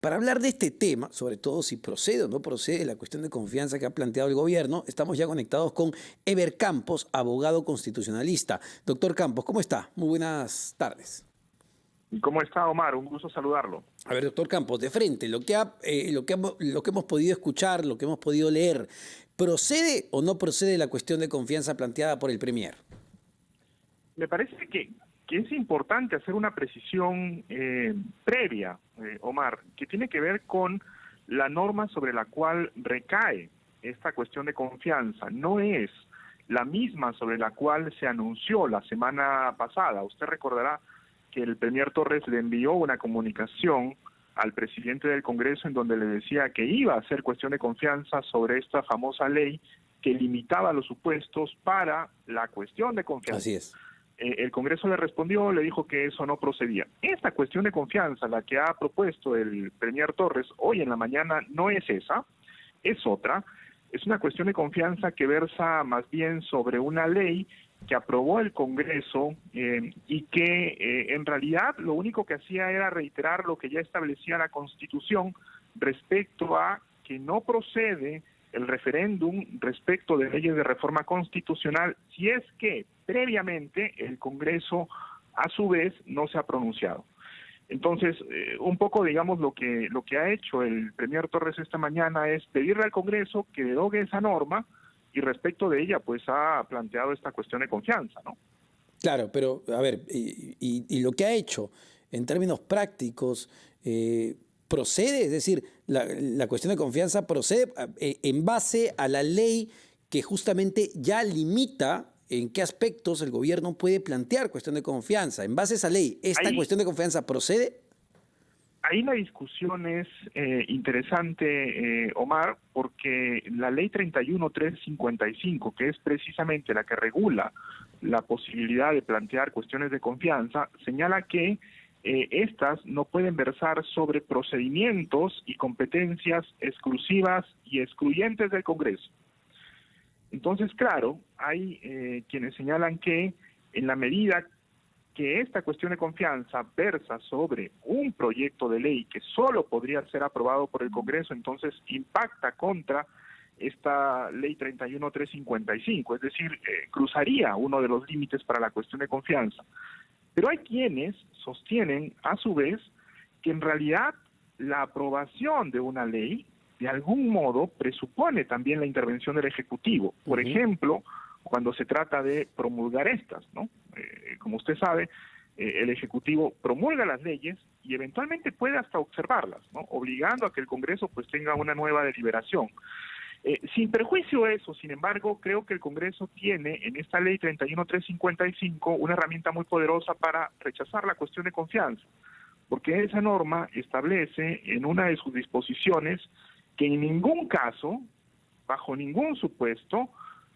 Para hablar de este tema, sobre todo si procede o no procede la cuestión de confianza que ha planteado el gobierno, estamos ya conectados con Ever Campos, abogado constitucionalista. Doctor Campos, ¿cómo está? Muy buenas tardes. ¿Cómo está, Omar? Un gusto saludarlo. A ver, doctor Campos, de frente, lo que hemos podido escuchar, lo que hemos podido leer, ¿procede o no procede la cuestión de confianza planteada por el Premier? Me parece que es importante hacer una precisión previa, Omar, que tiene que ver con la norma sobre la cual recae esta cuestión de confianza. No es la misma sobre la cual se anunció la semana pasada. Usted recordará que el Premier Torres le envió una comunicación al presidente del Congreso en donde le decía que iba a hacer cuestión de confianza sobre esta famosa ley que limitaba los supuestos para la cuestión de confianza. Así es. El Congreso le respondió, le dijo que eso no procedía. Esta cuestión de confianza, la que ha propuesto el Premier Torres hoy en la mañana, no es esa, es otra. Es una cuestión de confianza que versa más bien sobre una ley que aprobó el Congreso y que en realidad lo único que hacía era reiterar lo que ya establecía la Constitución respecto a que no procede el referéndum respecto de leyes de reforma constitucional si es que previamente el Congreso a su vez no se ha pronunciado. Entonces, un poco, digamos, lo que ha hecho el Premier Torres esta mañana es pedirle al Congreso que derogue esa norma y respecto de ella, pues ha planteado esta cuestión de confianza, ¿no? Claro, pero a ver, y lo que ha hecho en términos prácticos, procede, es decir, la cuestión de confianza procede en base a la ley que justamente ya limita en qué aspectos el gobierno puede plantear cuestión de confianza. En base a esa ley, ¿esta cuestión de confianza procede? Ahí la discusión es interesante, Omar, porque la ley 31.355, que es precisamente la que regula la posibilidad de plantear cuestiones de confianza, señala que estas no pueden versar sobre procedimientos y competencias exclusivas y excluyentes del Congreso. Entonces, claro, hay quienes señalan que en la medida que esta cuestión de confianza versa sobre un proyecto de ley que solo podría ser aprobado por el Congreso, entonces impacta contra esta ley 31.355, es decir, cruzaría uno de los límites para la cuestión de confianza. Pero hay quienes sostienen, a su vez, que en realidad la aprobación de una ley, de algún modo, presupone también la intervención del Ejecutivo. Por ejemplo, cuando se trata de promulgar estas, ¿no? Como usted sabe, el Ejecutivo promulga las leyes y eventualmente puede hasta observarlas, ¿no? Obligando a que el Congreso pues tenga una nueva deliberación. Sin perjuicio de eso, sin embargo, creo que el Congreso tiene en esta ley 31.355 una herramienta muy poderosa para rechazar la cuestión de confianza, porque esa norma establece en una de sus disposiciones que en ningún caso, bajo ningún supuesto,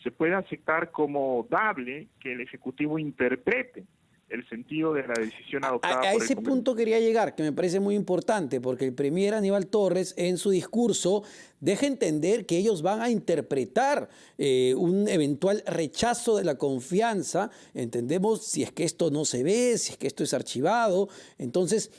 se puede aceptar como dable que el Ejecutivo interprete el sentido de la decisión adoptada por el ese Congreso. punto quería llegar, que me parece muy importante, porque el Premier Aníbal Torres en su discurso deja entender que ellos van a interpretar un eventual rechazo de la confianza. Entendemos si es que esto no se ve, si es que esto es archivado. Entonces,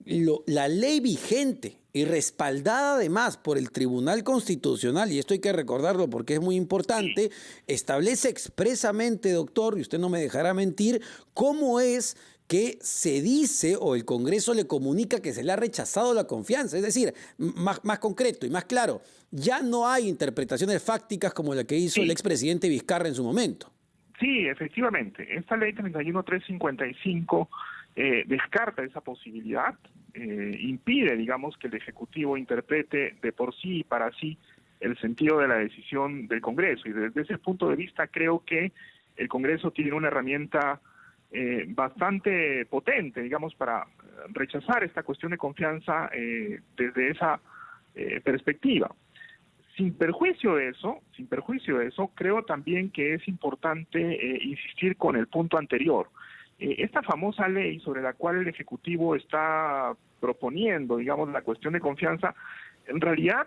la ley vigente y respaldada además por el Tribunal Constitucional, y esto hay que recordarlo porque es muy importante, establece expresamente, doctor, y usted no me dejará mentir, cómo es que se dice o el Congreso le comunica que se le ha rechazado la confianza. Es decir, más concreto y más claro, ya no hay interpretaciones fácticas como la que hizo el expresidente Vizcarra en su momento. Sí, efectivamente. Esta ley 31.355 descarta esa posibilidad, impide, digamos, que el Ejecutivo interprete de por sí y para sí el sentido de la decisión del Congreso. Y desde ese punto de vista creo que el Congreso tiene una herramienta bastante potente, digamos, para rechazar esta cuestión de confianza desde esa perspectiva. Sin perjuicio de eso, creo también que es importante insistir con el punto anterior. Esta famosa ley sobre la cual el Ejecutivo está proponiendo, digamos, la cuestión de confianza, en realidad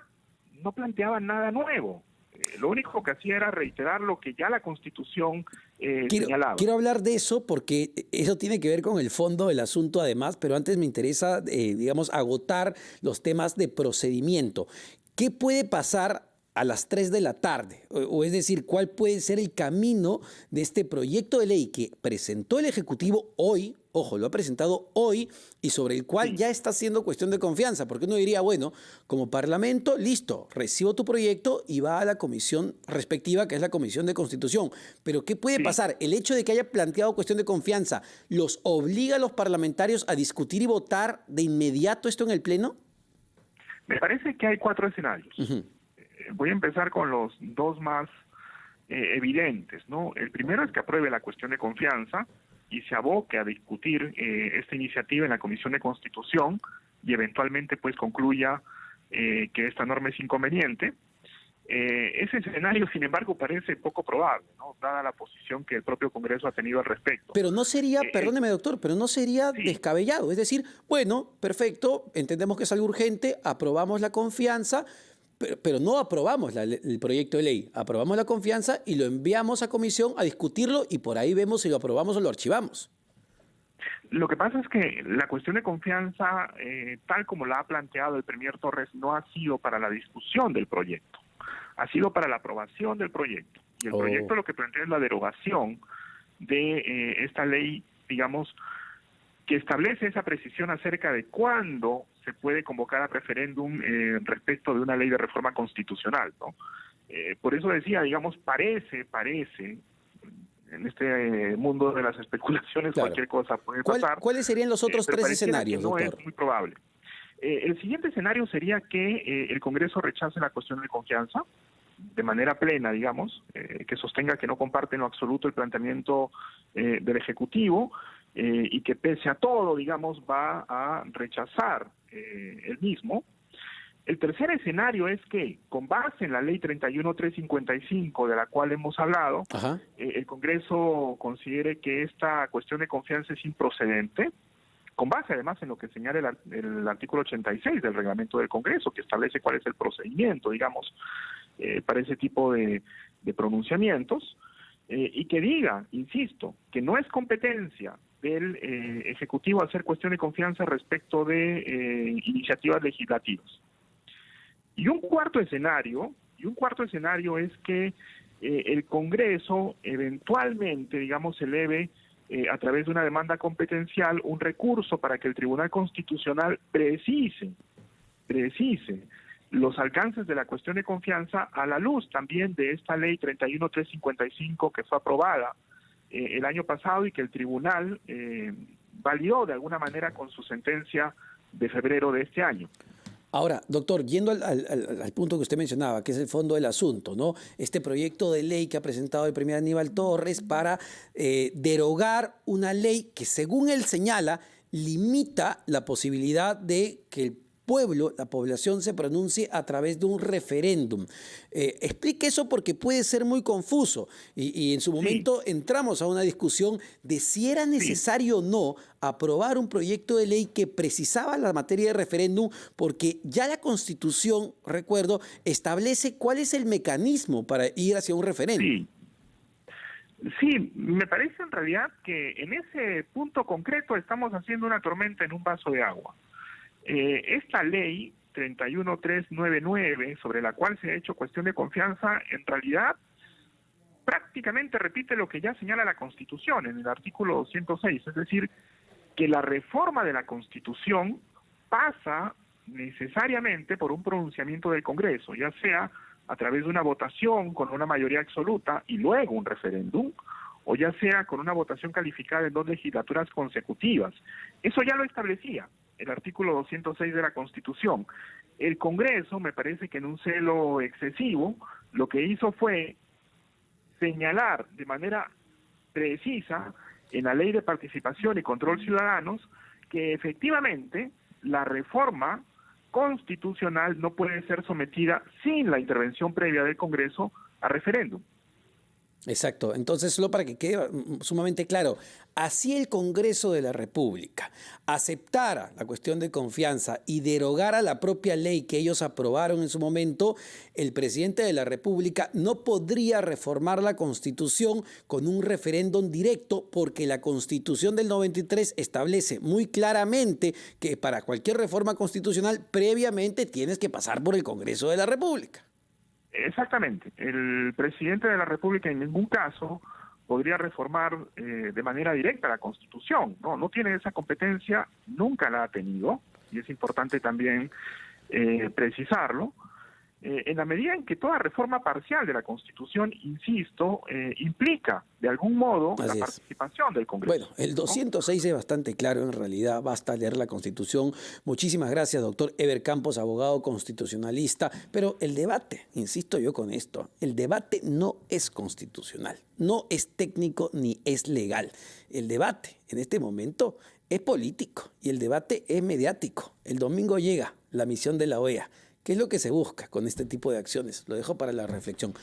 no planteaba nada nuevo. Lo único que hacía era reiterar lo que ya la Constitución señalaba. Quiero hablar de eso porque eso tiene que ver con el fondo del asunto además, pero antes me interesa, digamos, agotar los temas de procedimiento. ¿Qué puede pasar a las 3 de la tarde? O es decir, ¿cuál puede ser el camino de este proyecto de ley que presentó el Ejecutivo hoy? Ojo, lo ha presentado hoy y sobre el cual ya está siendo cuestión de confianza, porque uno diría, bueno, como Parlamento, listo, recibo tu proyecto y va a la comisión respectiva, que es la Comisión de Constitución. Pero ¿qué puede pasar? ¿El hecho de que haya planteado cuestión de confianza los obliga a los parlamentarios a discutir y votar de inmediato esto en el Pleno? Me parece que hay 4 escenarios. Voy a empezar con los 2 más evidentes, ¿no? El primero es que apruebe la cuestión de confianza y se aboque a discutir esta iniciativa en la Comisión de Constitución y eventualmente pues concluya que esta norma es inconveniente. Ese escenario, sin embargo, parece poco probable, ¿no? Dada la posición que el propio Congreso ha tenido al respecto. Pero no sería, perdóneme doctor, pero no sería descabellado. Es decir, bueno, perfecto, entendemos que es algo urgente, aprobamos la confianza, pero no aprobamos el proyecto de ley, aprobamos la confianza y lo enviamos a comisión a discutirlo y por ahí vemos si lo aprobamos o lo archivamos. Lo que pasa es que la cuestión de confianza, tal como la ha planteado el premier Torres, no ha sido para la discusión del proyecto, ha sido para la aprobación del proyecto. Y el proyecto lo que plantea es la derogación de esta ley, digamos, que establece esa precisión acerca de cuándo se puede convocar a referéndum respecto de una ley de reforma constitucional, ¿no? Por eso decía, digamos, parece, en este mundo de las especulaciones cualquier cosa puede pasar. ¿Cuáles serían los otros 3 escenarios, no doctor? Es muy probable. El siguiente escenario sería que el Congreso rechace la cuestión de confianza de manera plena, digamos, que sostenga que no comparte en lo absoluto el planteamiento del Ejecutivo, y que pese a todo, digamos, va a rechazar el mismo. El tercer escenario es que, con base en la ley 31.355, de la cual hemos hablado, el Congreso considere que esta cuestión de confianza es improcedente, con base además en lo que señala el artículo 86 del reglamento del Congreso, que establece cuál es el procedimiento, digamos, para ese tipo de pronunciamientos, y que diga, insisto, que no es competencia del Ejecutivo hacer cuestión de confianza respecto de iniciativas legislativas. Y un cuarto escenario es que el Congreso eventualmente, digamos, eleve a través de una demanda competencial un recurso para que el Tribunal Constitucional precise los alcances de la cuestión de confianza a la luz también de esta ley 31.355 que fue aprobada el año pasado y que el tribunal validó de alguna manera con su sentencia de febrero de este año. Ahora, doctor, yendo al punto que usted mencionaba, que es el fondo del asunto, ¿no? Este proyecto de ley que ha presentado el premier Aníbal Torres para derogar una ley que, según él señala, limita la posibilidad de que el pueblo, la población, se pronuncie a través de un referéndum. Explique eso porque puede ser muy confuso y en su momento entramos a una discusión de si era necesario o no aprobar un proyecto de ley que precisaba la materia de referéndum, porque ya la Constitución, recuerdo, establece cuál es el mecanismo para ir hacia un referéndum. Sí, me parece en realidad que en ese punto concreto estamos haciendo una tormenta en un vaso de agua. Esta ley 31.399, sobre la cual se ha hecho cuestión de confianza, en realidad prácticamente repite lo que ya señala la Constitución en el artículo 206, es decir, que la reforma de la Constitución pasa necesariamente por un pronunciamiento del Congreso, ya sea a través de una votación con una mayoría absoluta y luego un referéndum, o ya sea con una votación calificada en 2 legislaturas consecutivas. Eso ya lo establecía el artículo 206 de la Constitución. El Congreso, me parece que en un celo excesivo, lo que hizo fue señalar de manera precisa en la Ley de Participación y Control Ciudadanos que efectivamente la reforma constitucional no puede ser sometida sin la intervención previa del Congreso a referéndum. Exacto. Entonces, solo para que quede sumamente claro, así el Congreso de la República aceptara la cuestión de confianza y derogara la propia ley que ellos aprobaron en su momento, el presidente de la República no podría reformar la Constitución con un referéndum directo, porque la Constitución del 93 establece muy claramente que para cualquier reforma constitucional previamente tienes que pasar por el Congreso de la República. Exactamente. El presidente de la República en ningún caso podría reformar de manera directa la Constitución. No tiene esa competencia, nunca la ha tenido, y es importante también precisarlo. En la medida en que toda reforma parcial de la Constitución, insisto, implica de algún modo la participación del Congreso. Bueno, el 206 es bastante claro, en realidad basta leer la Constitución. Muchísimas gracias, doctor Eber Campos, abogado constitucionalista. Pero el debate, insisto yo con esto, el debate no es constitucional, no es técnico ni es legal. El debate en este momento es político y el debate es mediático. El domingo llega la misión de la OEA. ¿Qué es lo que se busca con este tipo de acciones? Lo dejo para la reflexión.